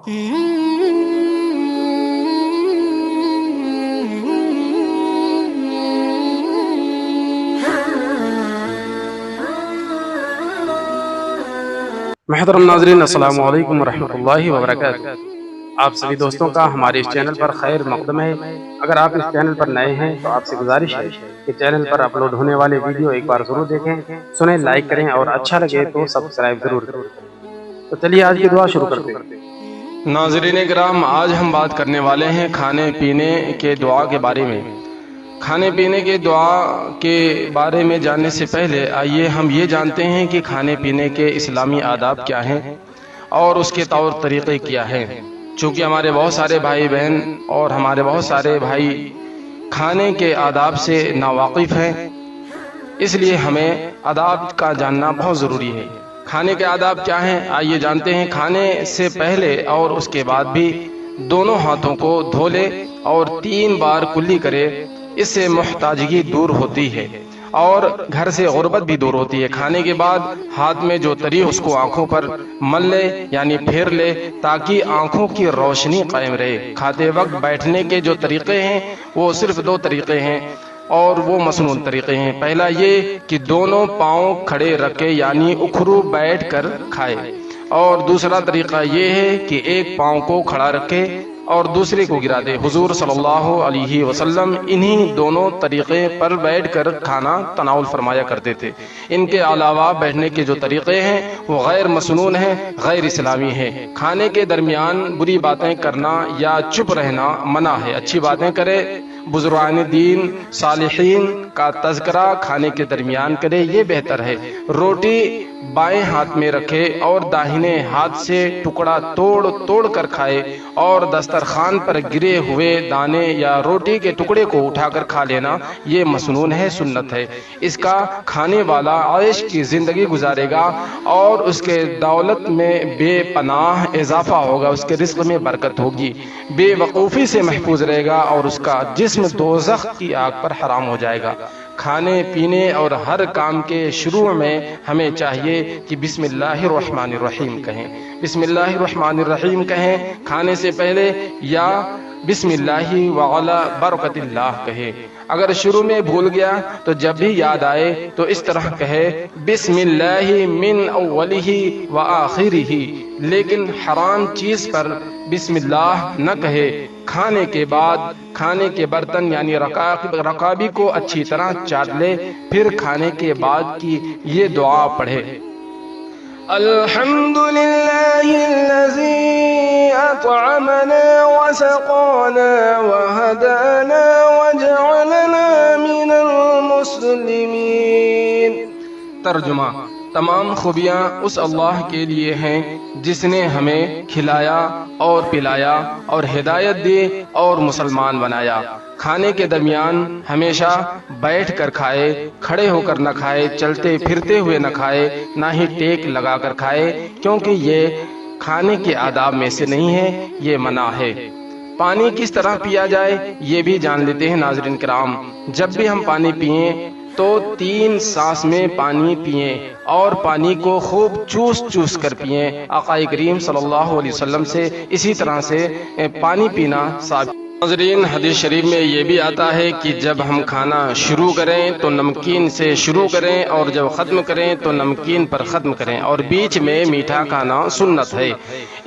محترم ناظرین، السلام علیکم ورحمۃ اللہ وبرکاتہ۔ آپ سبھی دوستوں کا ہمارے اس چینل پر خیر مقدم ہے۔ اگر آپ اس چینل پر نئے ہیں تو آپ سے گزارش ہے کہ چینل پر اپلوڈ ہونے والے ویڈیو ایک بار ضرور دیکھیں، سنیں، لائک کریں اور اچھا لگے تو سبسکرائب ضرور کریں۔ تو چلیے آج کی دعا شروع کرتے ہیں۔ ناظرین کرام، آج ہم بات کرنے والے ہیں کھانے پینے کے دعا کے بارے میں۔ کھانے پینے کے دعا کے بارے میں جاننے سے پہلے آئیے ہم یہ جانتے ہیں کہ کھانے پینے کے اسلامی آداب کیا ہیں اور اس کے طور طریقے کیا ہیں۔ چونکہ ہمارے بہت سارے بھائی بہن اور ہمارے بہت سارے بھائی کھانے کے آداب سے ناواقف ہیں، اس لیے ہمیں آداب کا جاننا بہت ضروری ہے۔ کھانے کے آداب کیا ہیں آئیے جانتے ہیں۔ کھانے سے پہلے اور اس کے بعد بھی دونوں ہاتھوں کو دھو لے اور 3 بار کلی کرے، اس سے محتاجگی دور ہوتی ہے اور گھر سے غربت بھی دور ہوتی ہے۔ کھانے کے بعد ہاتھ میں جو تری اس کو آنکھوں پر مل لے یعنی پھیر لے تاکہ آنکھوں کی روشنی قائم رہے۔ کھاتے وقت بیٹھنے کے جو طریقے ہیں وہ صرف 2 طریقے ہیں اور وہ مسنون طریقے ہیں۔ پہلا یہ کہ دونوں پاؤں کھڑے رکھے یعنی اکھرو بیٹھ کر کھائے، اور دوسرا طریقہ یہ ہے کہ ایک پاؤں کو کھڑا رکھے اور دوسرے کو گرا دے۔ حضور صلی اللہ علیہ وسلم انہی دونوں طریقے پر بیٹھ کر کھانا تناول فرمایا کرتے تھے۔ ان کے علاوہ بیٹھنے کے جو طریقے ہیں وہ غیر مسنون ہیں، غیر اسلامی ہیں۔ کھانے کے درمیان بری باتیں کرنا یا چپ رہنا منع ہے۔ اچھی باتیں کرے، بزرگان دین صالحین کا تذکرہ کھانے کے درمیان کرے، یہ بہتر ہے۔ روٹی بائیں ہاتھ میں رکھے اور داہنے ہاتھ سے ٹکڑا توڑ کر کھائے، اور دسترخوان پر گرے ہوئے دانے یا روٹی کے ٹکڑے کو اٹھا کر کھا لینا یہ مسنون ہے، سنت ہے۔ اس کا کھانے والا عیش کی زندگی گزارے گا اور اس کے دولت میں بے پناہ اضافہ ہوگا، اس کے رزق میں برکت ہوگی، بے وقوفی سے محفوظ رہے گا اور اس کا جسم دوزخ کی آگ پر حرام ہو جائے گا۔ کھانے پینے اور ہر کام کے شروع میں ہمیں چاہیے کہ بسم اللہ الرحمن الرحیم کہیں، بسم اللہ الرحمن الرحیم کہیں کھانے سے پہلے، یا بسم اللہ وعلی برکت اللہ کہے۔ اگر شروع میں بھول گیا تو جب بھی یاد آئے تو اس طرح کہے بسم اللہ من اولہ وآخرہ، لیکن حرام چیز پر بسم اللہ نہ کہے۔ کھانے کے بعد کھانے کے برتن یعنی رکابی کو اچھی طرح چاٹ لے، پھر کھانے کے بعد کی یہ دعا پڑھے: الحمدللہ الذی اطعمنا وسقانا وہدانا وجعلنا من المسلمین۔ ترجمہ: تمام خوبیاں اس اللہ کے لیے ہیں جس نے ہمیں کھلایا اور پلایا اور ہدایت دی اور مسلمان بنایا۔ کھانے کے درمیان ہمیشہ بیٹھ کر کھائے، کھڑے ہو کر نہ کھائے، چلتے پھرتے ہوئے نہ کھائے، نہ ہی ٹیک لگا کر کھائے، کیونکہ یہ کھانے کے آداب میں سے نہیں ہے، یہ منع ہے۔ پانی کس طرح پیا جائے یہ بھی جان لیتے ہیں ناظرین کرام۔ جب بھی ہم پانی پئیں تو 3 سانس میں پانی پئیں اور پانی کو خوب چوس کر پئیں۔ آقا کریم صلی اللہ علیہ وسلم سے اسی طرح سے پانی پینا ثابت۔ ناظرین، حدیث شریف میں یہ بھی آتا ہے کہ جب ہم کھانا شروع کریں تو نمکین سے شروع کریں اور جب ختم کریں تو نمکین پر ختم کریں، اور بیچ میں میٹھا کھانا سنت ہے۔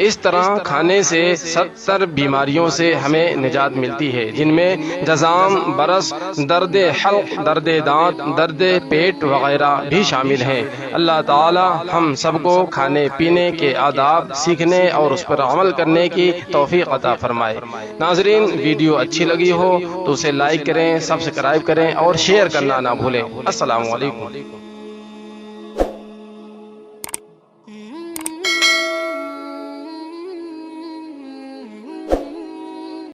اس طرح کھانے سے 70 بیماریوں سے ہمیں نجات ملتی ہے، جن میں جزام، برس، درد حلق، درد دانت، درد پیٹ وغیرہ بھی شامل ہیں۔ اللہ تعالی ہم سب کو کھانے پینے کے آداب سیکھنے اور اس پر عمل کرنے کی توفیق عطا فرمائے۔ ناظرین، ویڈیو اچھی لگی ہو تو اسے لائک کریں، سبسکرائب کریں اور شیئر کرنا نہ بھولیں۔ السلام علیکم۔